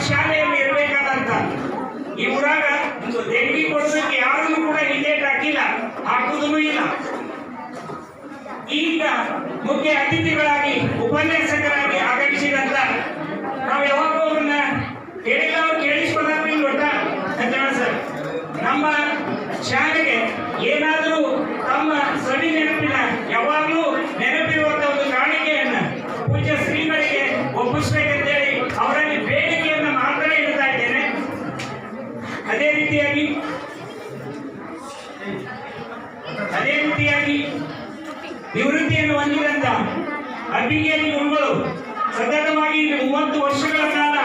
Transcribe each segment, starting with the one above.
ಶಾಲೆಯಲ್ಲಿ ಇರಬೇಕಾದಂತ ಈ ಊರಾಗ ದೇಣಿಗೆ ಕೊಡೋದಕ್ಕೆ ಯಾರನ್ನು ಕೂಡ ಹಿಂದೇಟ್ ಹಾಕಿಲ್ಲ, ಹಾಕುವುದೂ ಇಲ್ಲ. ಈಗ ಮುಖ್ಯ ಅತಿಥಿಗಳಾಗಿ ಉಪನ್ಯಾಸಕರಾಗಿ ಆಗಮಿಸಿದಂತ ನಾವು ಯಾವಾಗಲೂ ಅವ್ರನ್ನ ಹೇಳಿಲ್ಲ, ಅವ್ರು ಕೇಳಿಸ್ಕೊಂಡಾಗ ಇಲ್ಲಿ ಒಟ್ಟ ಅಂತ ಸರ್ ನಮ್ಮ ಶಾಲೆಗೆ ಏನಾದರೂ ತಮ್ಮ ಸವಿ ನೆನಪಿನ ಯಾವಾಗಲೂ ನೆನಪಿರುವಂತ ಒಂದು ಕಾಣಿಕೆಯನ್ನ ಪೂಜ್ಯ ಶ್ರೀಗಳಿಗೆ ಒಪ್ಪಿಸ್ಬೇಕಂತೇಳಿ ಅವರಲ್ಲಿ ಬೇಡಿಕೆಯನ್ನ ಮಾತ್ರ ಇಡ್ತಾ ಇದ್ದೇನೆ. ಅದೇ ರೀತಿಯಾಗಿ ನಿವೃತ್ತಿಯನ್ನು ಹೊಂದಿದಂತ ಅಬ್ಬಿಗೇರಿ ಗುರುಗಳು ಸತತವಾಗಿ 30 ವರ್ಷಗಳ ಕಾಲ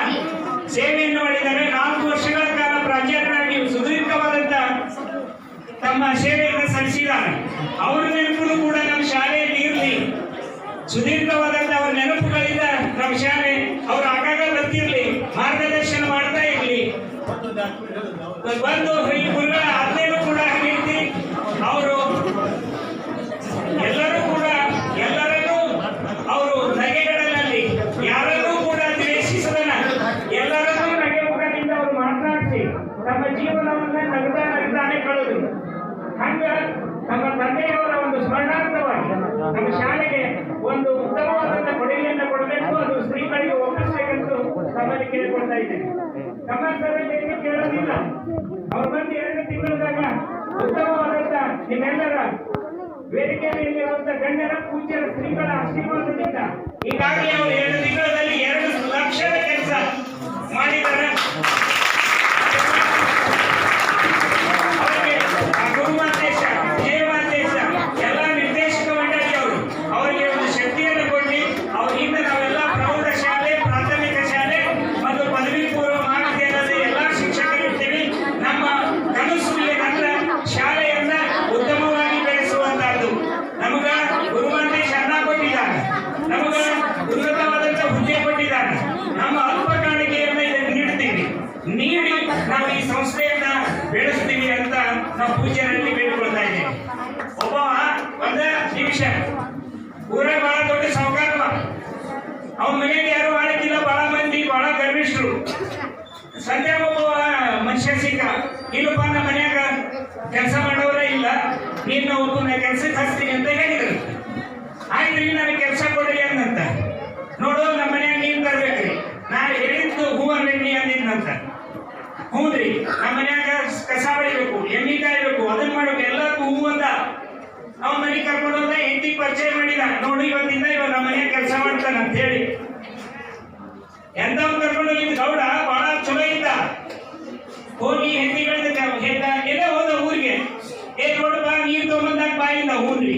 ಸೇವೆಯನ್ನು ಮಾಡಿದ್ದಾರೆ. 4 ವರ್ಷಗಳ ಕಾಲ ಪ್ರಾಚಾರ್ಯರಾಗಿ ಸುದೀರ್ಘವಾದಂತ ತಮ್ಮ ಸೇವೆಯನ್ನು ಸಲ್ಲಿಸಿದ್ದಾರೆ. ಅವರ ನೆನಪು ಕೂಡ ನಮ್ಮ ಶಾಲೆಯಲ್ಲಿ ಇರಲಿ, ಸುದೀರ್ಘವಾದಂತ ಅವರ ನೆನಪುಗಳಿಂದ ನಮ್ಮ ಶಾಲೆ ಅವರು ಆಗಾಗ ಬರ್ತಿರ್ಲಿ, ಮಾರ್ಗದರ್ಶನ ಮಾಡ್ತಾ ಇರ್ಲಿ. ಬಂದು ಈ ಗುರುಗಳ ಆಜ್ಞೆನೂ ಕೂಡ ರೀತಿ ಅವರು ಎಲ್ಲರನ್ನೂ ಅವರು ನಗೆಗಳಲ್ಲಿ ಯಾರನ್ನೂ ಕೂಡ ದ್ವೇಷಿಸದನ ಎಲ್ಲರನ್ನೂ ನಗೆ ಮುಖದಿಂದ ಅವರು ಮಾತನಾಡಿಸಿ ತಮ್ಮ ಜೀವನವನ್ನ ನಗ್ತಾನೆ ಕಳೆದು ಹಂಗ ನಮ್ಮ ತಂದೆಯವರ ಒಂದು ಸ್ಮರಣಾರ್ಥವಾಗಿ ನಮ್ಮ ಶಾಲೆಗೆ ಒಂದು ಉತ್ತಮವಾದಂತ ಕೊಡುಗೆಯನ್ನು ಕೊಡಬೇಕು, ಅದು ಶ್ರೀಗಳಿಗೆ ಒಪ್ಪಿಸಬೇಕೆಂದು ತಮ್ಮಲ್ಲಿ ಕೇಳಿಕೊಳ್ತಾ ಇದ್ದೇನೆ. ನಮ್ಮ ಸಭೆಯಲ್ಲಿ ಕೇಳೋದಿಲ್ಲ, ಅವ್ರ ಬಂದು 2 ತಿಂಗಳದಾಗ ಉತ್ತಮವಾದಂತ ನಿಮ್ಮೆಲ್ಲರ ವೇದಿಕೆಯಲ್ಲಿರುವಂತ ಗಣ್ಯರ ಪೂಜ್ಯರ ಶ್ರೀಗಳ ಆಶೀರ್ವಾದದಿಂದ ಈಗಾಗಲೇ ಅವರು 2 ತಿಂಗಳಲ್ಲಿ 2 ಲಕ್ಷದ ಕೆಲಸ ಮಾಡಿದ್ದಾರೆ. ಅವರಿಗೆ ಗುರುಮಾದೇಶ, ಜಯಮಾದೇಶ ಎಲ್ಲ ನಿರ್ದೇಶಕ ಮಂಡಳಿಯವರು ಅವರಿಗೆ ಒಂದು ಶಕ್ತಿಯನ್ನು ಕೊಟ್ಟು ಅವರಿಂದ ನಾವೆಲ್ಲ ಪ್ರೌಢ ಶಾಲೆ, ಪ್ರಾಥಮಿಕ ಶಾಲೆ ಮತ್ತು ಪದವಿ ಪೂರ್ವ ಮಹಾವಿದ್ಯಾಲಯದ ಎಲ್ಲ ಶಿಕ್ಷಕರಿರ್ತೀವಿ. ನಮ್ಮ ಕನಸು ಏನಂದ್ರೆ ಶಾಲೆಯನ್ನ ಉತ್ತಮವಾಗಿ ಬೆಳೆಸುವಂತಹದ್ದು. ನಮಗ ಗುರುಮಾದೇಶ ಅನ್ನ ಕೊಟ್ಟಿದ್ದಾರೆ, ನಮಗ ಉನ್ನತವಾದಂತ ಹುದ್ದೆ ಕೊಟ್ಟಿದ್ದಾರೆ. ನಮ್ಮ ಅಲ್ಪ ಕಾಣಿಕೆಯನ್ನ ನೀಡ್ತೀವಿ, ನೀಡಿ ನಾವು ಈ ಸಂಸ್ಥೆಯನ್ನ ಬೆಳೆಸ್ತೀವಿ ಅಂತ ನಾವು ಪೂಜ್ಯರಲ್ಲಿ ಬೇಡಿಕೊಳ್ತಾ ಇದ್ದೇವೆ. ಒಬ್ಬ ಒಂದ ನಿಮಿಷ ಊರ ಬಹಳ ದೊಡ್ಡ ಸಾಹುಕಾರ, ಅವನ ಮನೆಯಲ್ಲಿ ಯಾರು ಆಳಿದ್ದಿಲ್ಲ, ಬಹಳ ಮಂದಿ ಬಹಳ ಗರ್ವಿಷ್ಠರು. ಸಂಜೆ ಒಬ್ಬ ಮನುಷ್ಯ ಸಿಕ್ಕ, ಇಲ್ಲಪ್ಪ ನಮ್ಮ ಮನ್ಯಾಗ ಕೆಲಸ ಮಾಡೋರ ಇಲ್ಲ, ನೀನು ಒಬ್ಬನ ಕೆಲ್ಸಕ್ಕೆ ಹಚ್ತೀನಿ ಅಂತ ಹೇಳಿದ್ರು. ಆಯ್ತು ನನಗೆ ಕೆಲಸ ಕೊಡ್ರಿ ಅಂದಂತ. ನೋಡು ನಮ್ಮ ಮನ್ಯಾಗ ನೀನ್ ತರ್ಬೇಕ್ರಿ, ನಾನು ಹೇಳಿದ್ದು ಹೂ ಅನ್ಬೇಕ್ರಿ ಅಂದಿದ್ನಂತ. ಹೂನ್ರಿ, ನಮ್ಮ ಮನ್ಯಾಗ ಕಸ ಬೆಳಿಬೇಕು, ಎಣ್ಣೆ ಕಾಯ್ಬೇಕು, ಅದನ್ನ ಮಾಡ್ಬೇಕು, ಎಲ್ಲದಕ್ಕೂ ಹೂ ಅಂದ. ಅವನ ಮನೆಗೆ ಕರ್ಕೊಂಡು ಹೋದ, ಹೆಂಡತಿ ಪರಿಚಯ ಮಾಡಿದ. ನೋಡು ಇವತ್ತಿಂದ ಇವ ನಮ್ಮ ಮನ್ಯಾಗ ಕೆಲಸ ಮಾಡ್ತಾನ ಅಂತ ಹೇಳಿ ಎಂತವ್ ಕರ್ಕೊಂಡು ಹೋಗಿದ್ ಗೌಡ ಬಹಳ ಚಲೋ ಇದ್ದ. ಹೋಗಿ ಹೆಂಡತಿಗಳಿಂದ ಎಲ್ಲ ಹೋದ ಊರಿಗೆ, ನೋಡಪ್ಪ ನೀರು ತಗೊಂಬಂದಾಗ ಬಾಯಿಂದ ಹೂನ್ರಿ,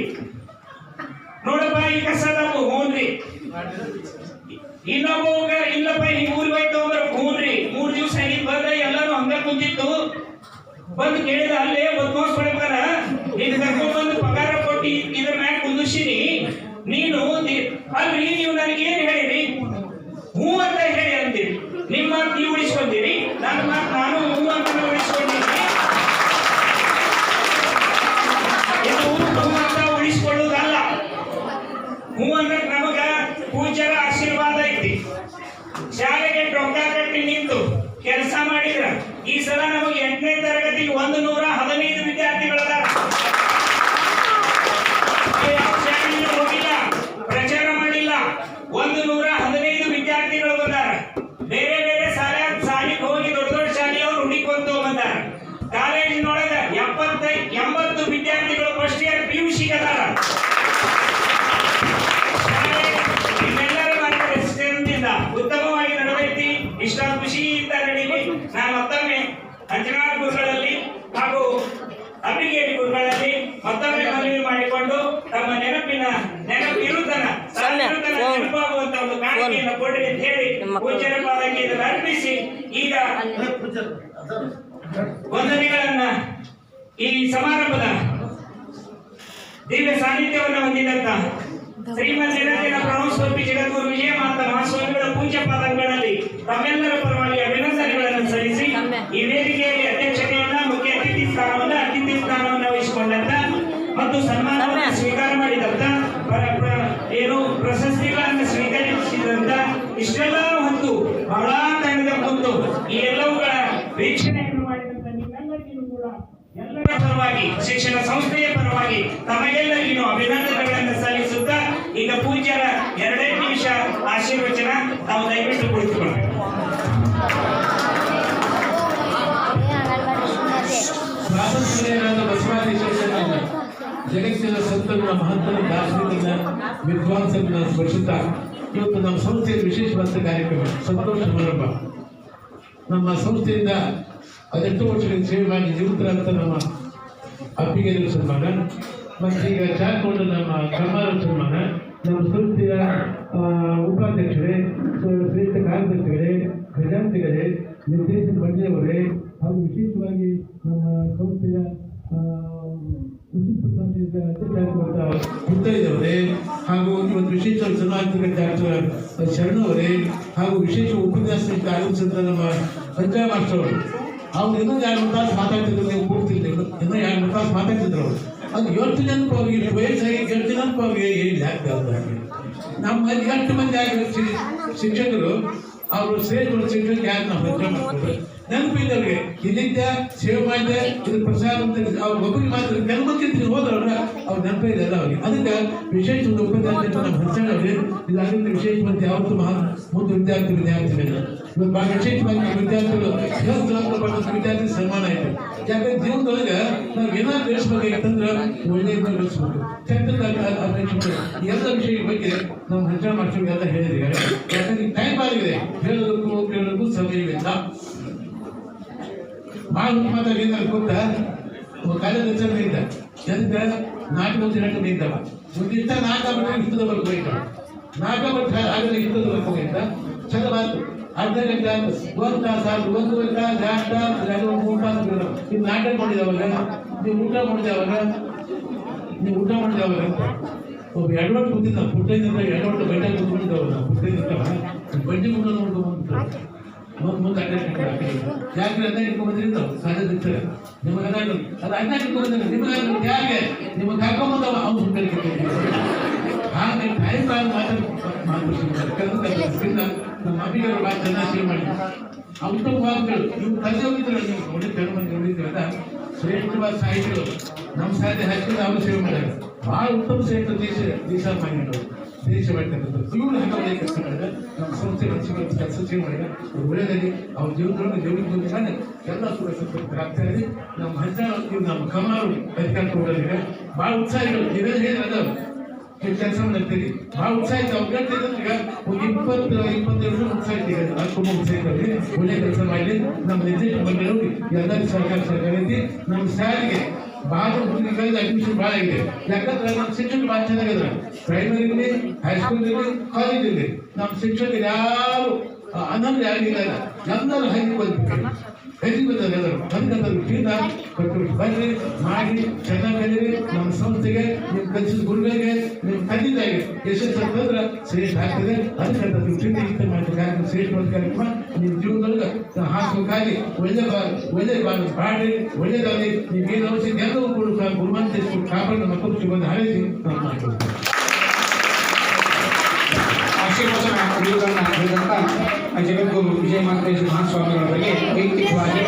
ನೋಡಪ್ಪ ಈ ಕಸದಪ್ಪು ಹೂನ್ರಿ, ಇನ್ನೊಬ್ಬ ಇಲ್ಲಪ್ಪ ಈ ಊರಿಗೆ ಹೋಗಿ ತಗೊಂಬರ್ಬೇಕು ಹೂನ್ರಿ. 3 ದಿವಸ ಆಗಿದ್ ಬಂದ ಎಲ್ಲರೂ ಹಂಗ ಕುಂತಿತ್ತು. ಬಂದು ಕೇಳಿದ, ಅಲ್ಲೇ ಬದ್ಮಾಸ್ ಪಡ್ಬೇಕಾರ ನೀನು ಕರ್ಕೊಂಡ್ ಬಂದು ಪಗಾರ ಕೊಟ್ಟು ಇದ್ರ ಮ್ಯಾಗ ಕುಂದಿಸಿನಿ, ನೀನು ಅಲ್ರಿ ನೀವು ನನಗೆ ಏನ್ ಹೇಳಿರಿ? ಹೂ ಅಂತ ಹೇಳಿ ಅಂತೀರಿ, ನಿಮ್ಮ ಮಾತು ನೀವು ಉಳಿಸ್ಕೊಂತೀರಿ, ನನ್ನ ಮಾತು ನಾನು ಹೂ ಅಂತ ಉಳಿಸ್ಕೊಂಡಿದ್ದೀನಿ. ಹೂ ಅಂತ ಉಳಿಸ್ಕೊಳ್ಳುವುದಲ್ಲ, ಹೂ ಅಂದ್ರೆ ನಮಗ ಪೂಜ್ಯರ ಆಶೀರ್ವಾದ ಐತಿ. ಶಾಲೆಗೆ ರೊಕ್ಕ ಕಟ್ಟಿ ನಿಂತು ಕೆಲಸ ಮಾಡಿದ್ರ ಈ ಸಲ ನಮಗೆ 8ನೇ ತರಗತಿಗೆ 115 ವಿದ್ಯಾರ್ಥಿಗಳದಾರ. ಹೋಗಿಲ್ಲ, ಪ್ರಚಾರ ಮಾಡಿಲ್ಲ, 115 ವಿದ್ಯಾರ್ಥಿಗಳು ಬಂದಾರ. ಬೇರೆ ಬೇರೆ ಶಾಲೆಗೆ ಹೋಗಿ ದೊಡ್ಡ ದೊಡ್ಡ ಶಾಲೆಯವರು ಹುಡುಕೊಂತ ಬಂದಾರ. ಕಾಲೇಜಿನೊಳಗ 70 ವಿದ್ಯಾರ್ಥಿಗಳು ಫಸ್ಟ್ ಇಯರ್ PUC ಅದಾರ. ನಿಮ್ಮೆಲ್ಲರ ಮಾರ್ಗದರ್ಶನದಿಂದ ಉತ್ತಮವಾಗಿ ನಡೆದೈತಿ. ಇಷ್ಟ ಖುಷಿಯಿಂದ ನಡೀಲಿ. ನಾನು ಮತ್ತೊಮ್ಮೆ ಅಂಜನಾಳ್ ಗುರುಗಳಲ್ಲಿ ಹಾಗೂ ಅಬ್ಬಿಗೇರಿ ಗುರುಗಳಲ್ಲಿ ಮತ್ತೊಮ್ಮೆ ಮನವಿ ಮಾಡಿಕೊಂಡು ತಮ್ಮ ನೆನಪಿರುತ್ತನ ನೆನಪಾಗುವಂತ ಒಂದು ಕಾಣಿಕೆಯನ್ನು ಕೊಡ್ರಿ ಅಂತ ಹೇಳಿ ಪೂಜ್ಯರ ಪಾದಕ್ಕೆ ಇದನ್ನು ಅರ್ಪಿಸಿ ಈಗ ವಂದನೆಗಳನ್ನ ಈ ಸಮಾರಂಭದ ದಿವ್ಯ ಸಾನ್ನಿಧ್ಯವನ್ನು ಹೊಂದಿದಂತ ಶ್ರೀಮದ್ ಜಗತ್ತಿನ ಪ್ರಮೋಸ್ವರೂಪಿ ಜಗದ್ಗುರು ವಿಜಯ ಮಾತಾ ಮಹಾಸ್ವಾಮಿಗಳ ಪೂಜ್ಯ ಪಾದಗಳಲ್ಲಿ ತಮ್ಮೆಲ್ಲರ ಪರವಾಗಿ ಅಭಿನಂದನೆಗಳನ್ನು ಸಲ್ಲಿಸಿ ಈ ವೇದಿಕೆಯಲ್ಲಿ ಅಧ್ಯಕ್ಷತೆಯನ್ನ ಮುಖ್ಯ ಅತಿಥಿ ಸ್ಥಾನವನ್ನು ವಹಿಸಿಕೊಂಡಂತ ಮತ್ತು ಸನ್ಮಾನವನ್ನು ಸ್ವೀಕಾರ ಮಾಡಿದಂತ ಪ್ರಶಸ್ತಿಗಳನ್ನು ಸ್ವೀಕರಿಸಿದಂತ ಇಷ್ಟೆಲ್ಲ ಹೊತ್ತು ಬಹಳ ತಂಡದ ಕುಂತು ಈ ಎಲ್ಲವುಗಳ ವೀಕ್ಷಣೆಯನ್ನು ಮಾಡಿದಂತ ನಿಮ್ಮೆಲ್ಲರಿಗೂ ಕೂಡ ಎಲ್ಲರ ಪರವಾಗಿ ಶಿಕ್ಷಣ ಸಂಸ್ಥೆಯ ಪರವಾಗಿ ತಮಗೆಲ್ಲರಿಗೂ ಅಭಿನಂದನೆಗಳನ್ನು ಸಲ್ಲಿಸುತ್ತಾ ಈಗ ಪೂಜ್ಯರ 2 ನಿಮಿಷ ಆಶೀರ್ವಚನ ನಾವು ದಯವಿಟ್ಟು ಕುಳಿತುಕೊಳ್ಳಬೇಕು. ಸ್ವಾತಂತ್ರ್ಯನಾದ ಬಸವಾದೇಶ್ವರ ಜಗತ್ತಿನ ಸಂತನ ಮಹತ್ವದ ದಾರ್ಶನಿಕನ ವಿದ್ವಾಂಸರನ್ನ ಸ್ಮರಿಸುತ್ತಾ ಇವತ್ತು ನಮ್ಮ ಸಂಸ್ಥೆಯ ವಿಶೇಷವಾದ ಕಾರ್ಯಕ್ರಮ ಸಂತೋಷ ಸಮಾರಂಭ. ನಮ್ಮ ಸಂಸ್ಥೆಯಿಂದ 18 ವರ್ಷಗಳಿಂದ ಸೇವೆ ಮಾಡಿ ನಿವೃತ್ತರಾದ ನಮ್ಮ ಅಪ್ಪಿಗೆರೆ ಸನ್ಮಾನ ಮತ್ತು ಈಗ ಚಾರ್ಕೋಡ್ ನಮ್ಮ ಕಮಾರ ಸನ್ಮಾನ, ನಮ್ಮ ಸಂಸ್ಥೆಯ ಉಪಾಧ್ಯಕ್ಷರೇ, ಶ್ರೇಷ್ಠ ಕಾರ್ಯದರ್ಶಿಗಳೇ, ಖಜಾಂಚಿಗಳೇ, ನಿರ್ದೇಶಕ ಮಂಡಳಿಯವರೇ ಹಾಗೂ ವಿಶೇಷವಾಗಿ ನಮ್ಮ ಸಂಸ್ಥೆಯ ಹುದ್ದೆಯವರೇ ಹಾಗೂ ಇವತ್ತು ವಿಶೇಷ ಸನ್ಮಾನಿತ ಶರಣವರೇ ಹಾಗೂ ವಿಶೇಷ ಉಪನ್ಯಾಸಕ್ಕೆ ಆಗಮಿಸಿದ ನಮ್ಮ ಪಂಚಾಯ ಮಾಸ್ಟರ್ ಅವರು ಅವ್ರು ಇನ್ನೂ 2 ತಾಸು ಮಾತಾಡ್ತಿದ್ರು, ನೀವು ಕೂಡ್ತಿದ್ರು, ಇನ್ನೂ 2 ತಾಸು ಮಾತಾಡ್ತಿದ್ರು ಅವರು. ಅದು 8 ಜನಕ್ಕೆ ಅವ್ರಿಗೆ ವಯಸ್ಸಾಗಿ 8 ಜನಕ್ಕೆ ಅವ್ರಿಗೆ ಏನು ಆಗ್ತಾ ಹಾಗೆ ನಮ್ಮ 8 ಮಂದಿ ಆಗಿರೋ ಶಿಕ್ಷಕರು ಅವರು ಶ್ರೇಷ್ಠ ಶಿಕ್ಷಕ ಯಾರು ನಾವು ನೆನಪಿದ್ದವ್ರಿಗೆ ಇಲ್ಲಿಂದ ಸೇವೆ ಮಾಡಿದೆ ಇದು ಪ್ರಸಾದ ಅಂತ ಅವ್ರ ಒಬ್ಬರಿಗೆ ಮಾತ್ರ ನೆನಪಂತಿದ್ರು ಹೋದ್ರವ್ರ ಅವ್ರು ನೆನಪಿದೆ ಎಲ್ಲ ಅವ್ರಿಗೆ. ಅದಕ್ಕೆ ವಿಶೇಷ ಒಂದು ಉಪನ್ಯಾಸ ನಮ್ಮ ಹಂಚನವ್ರಿಗೆ ಇದಾಗಿಂದ ವಿಶೇಷವಾಗಿ ಯಾವತ್ತು ಮುಂದೆ ವಿದ್ಯಾರ್ಥಿಗಳಿಲ್ಲ ಇವತ್ತು ಭಾಳ ವಿಶೇಷವಾಗಿ ವಿದ್ಯಾರ್ಥಿಗಳು ವಿದ್ಯಾರ್ಥಿ ಸನ್ಮಾನ ಆಯಿತು. ಯಾಕಂದ್ರೆ ಜೀವನದೊಳಗೆ ನಾವು ಏನಾದ್ರು ಬೆಳೆಸ್ಬೇಕಾಗಿತ್ತಂದ್ರೆ ಒಳ್ಳೆಯ ಬೆಳೆಸ್ಬೇಕು, ಕೆಟ್ಟದಾಗ ಅಪೇಕ್ಷಿಸಬೇಕು. ಎಲ್ಲ ವಿಷಯದ ಬಗ್ಗೆ ನಮ್ಮ ಹಂಚನ ಮಾಸ್ಟರ್ ಎಲ್ಲ ಹೇಳಿದ್ದಾರೆ. ಯಾಕಂದ್ರೆ ಟೈಮ್ ಆಗಿದೆ, ಹೇಳೋದಕ್ಕೂ ಸಮಯವಿಲ್ಲ. ಭಾಳ ಮಾತಾಡಿದ ಗೊತ್ತಾ ಕಾಲೇಜ್ ರಚನೆ ಇದ್ದ ಎಂತ ನಾಟಕ ರಚನೆ ಇದ್ದವ ಒಂದಿಷ್ಟ ನಾಟಕ ಬಿಟ್ಟರೆ ಇಷ್ಟದ ಬರ್ಕೊ ಇದ್ದ ನಾಟಕ ಬಿಟ್ಟರೆ ಆಗಲೇ ಇಷ್ಟದ ಬರ್ಕೊ ಇದ್ದ ಚಲೋ ಆಯ್ತು. ಅರ್ಧ ಗಂಟೆ 1 ತಾಸು 1 ಗಂಟೆ 3 ತಾಸು ನೀವು ನಾಟಕ ಮಾಡಿದವಾಗ ನೀವು ಊಟ ಮಾಡಿದವಾಗ ಒಬ್ಬ ಎಡವಟ್ಟು ಕೂತಿದ್ದ ಪುಟ್ಟದಿಂದ ಎಡವಟ್ಟು ಬೈಟ ಕೂತ್ಕೊಂಡಿದ್ದವ ನಾವು ಪುಟ್ಟಿದ್ದವ ಬಡ್ಡಿ ಮುಂದೆ ನೋಡ್ಕೊಂಡು ಮುಂದೆ ಯಾಕೆ ಅನ್ನ ಇಟ್ಕೊಂಡ್ಬಂದ್ರಿಂದ ಸಾಧ್ಯ ನಿಮಗೆ ಅದು ಅನ್ನ ಇಟ್ಕೊಂಡ್ಬಂದ್ರೆ ನಿಮಗೆ ಯಾಕೆ ನಿಮಗೆ ಹಾಕೊಂಬಂದವ ಅವ್ನು ಸುಂದರಿಕೆ ಹಾಗೆ ಟೈಮ್ ನಮ್ಮ ಅಭಿಗಳು ಭಾಳ ಚೆನ್ನಾಗಿ ಸೇವೆ ಮಾಡಿ ಉತ್ತಮವಾದಗಳು ನೀವು ಕಲಿಸಿ ಹೋಗಿದ್ರು ನೀವು ನೋಡಿ ಕೆಲವೊಂದು ನೋಡಿದ್ರಲ್ಲ ಶ್ರೇಷ್ಠವಾದ ಸಾಹಿತಿಗಳು ನಮ್ಮ ಸಾಧ್ಯ ಹಚ್ಚಿದ ಅವರು ಸೇವೆ ಮಾಡ್ಯಾರ. ಭಾಳ ಉತ್ತಮ ಶ್ರೇಷ್ಠ ದೇಶ ಮಾಡಿದ್ರು ದೇಶ ಮಾಡ್ತಕ್ಕಂಥದ್ದು ಇವರು ಹಂಗೆ ಕೆಲಸ ಮಾಡಿದ್ರೆ ನಮ್ಮ ಸಂಸ್ಥೆ ಕೆಲಸ ಸೇವೆ ಮಾಡಿದ್ರೆ ಒಳ್ಳೆಯದಾಗಿ ಅವ್ರ ಜೀವನದೊಳಗೆ ಜೀವನದೊಂದಿಗೆ ಎಲ್ಲ ಸುರಕ್ಷಿತರಾಗ್ತಾರೆ. ನಮ್ಮ ಹಂಚಾಣ ನಮ್ಮ ಕಮಾರು ಅಧಿಕಾರ ಹೋಗೋದಿದೆ ಭಾಳ ಉತ್ಸಾಹಿಗಳು ನೀವೇನು ಹೇಳಿದ್ರೆ ಕೆಲಸ ಮಾಡ್ತೀವಿ ಭಾಳ ಉತ್ಸಾಹ ಇತ್ತು. ಅವ್ರು ಹೇಳ್ತಿದ್ರೆ ಒಂದು 20-22 ಉತ್ಸಾಹ ಇದೆ, ಅದು ತುಂಬ ಉತ್ಸಾಹ ಇದ್ದಾವೆ. ಒಳ್ಳೆ ಕೆಲಸ ಮಾಡಿ ನಮ್ಮ ನಿರ್ದೇಶಕ ಮಂಡಳಿ ಎಲ್ಲರಿಗೂ ಸರ್ಕಾರ ಐತಿ. ನಮ್ಮ ಶಾಲೆಗೆ ಭಾಳ ಹುಡುಗರಿಗೆ ಅಡ್ಮಿಷನ್ ಭಾಳ ಆಗಿದೆ. ಯಾಕಂದ್ರೆ ನಮ್ಮ ಶಿಕ್ಷಕರು ಭಾಳ ಚೆನ್ನಾಗಿದ್ದಾರೆ. ಪ್ರೈಮರಿಲಿ, ಹೈಸ್ಕೂಲಲ್ಲಿ, ಕಾಲೇಜಲ್ಲಿ ನಮ್ಮ ಶಿಕ್ಷಕರು ಯಾರು ಅನಂತ ಯಾರಿಗಿಲ್ಲ, ಎಲ್ಲರೂ ಹೆಜ್ಜೆ ಬಂದವರು ಎಲ್ಲರೂ ಅದಕ್ಕಂಥದ್ದು ಜೀವನ ಕೊಟ್ಟು ಬರ್ರಿ ಮಾಡಿ ಚೆನ್ನಾಗಿ ಕಲೀರಿ. ನಮ್ಮ ಸಂಸ್ಥೆಗೆ ನೀವು ಕಲಿಸಿದ ಗುರುಗಳಿಗೆ ನೀವು ತಂದಿದ್ದಾಗೆ ಯಶಸ್ಸು ಅಂತಂದ್ರೆ ಶ್ರೇಷ್ಠ ಆಗ್ತದೆ. ಅದಕ್ಕಂಥದ್ದು ಚಿಂತೆ ಮಾಡಿದ ಕಾರ್ಯಕ್ರಮ ಶ್ರೇಷ್ಠವಾದ ಕಾರ್ಯಕ್ರಮ ನಿಮ್ಮ ಜೀವನದೊಳಗೆ ಹಾಕಬೇಕಾಗಿ ಒಳ್ಳೆ ಬಾಡಿ ಒಳ್ಳೆಯದಾಗಿ ನೀವು ಏನು ಅವಶ್ಯಕ ಎಲ್ಲವೂ ಕೂಡ ಗುರುಮಂತ ಕಾಪಾಡಿ ಮಕ್ಕಳು ಬಂದು ಹಾರೈಸಿ ನಾವು ಮಾಡ್ಕೊಳ್ತೀವಿ. ಜಗದ್ಗುರು ವಿಜಯ ಮಾತೇಶ್ವರ ಮಹಾಸ್ವಾಮಿಗಳ ಬಗ್ಗೆ ವೈಯಕ್ತಿಕವಾಗಿ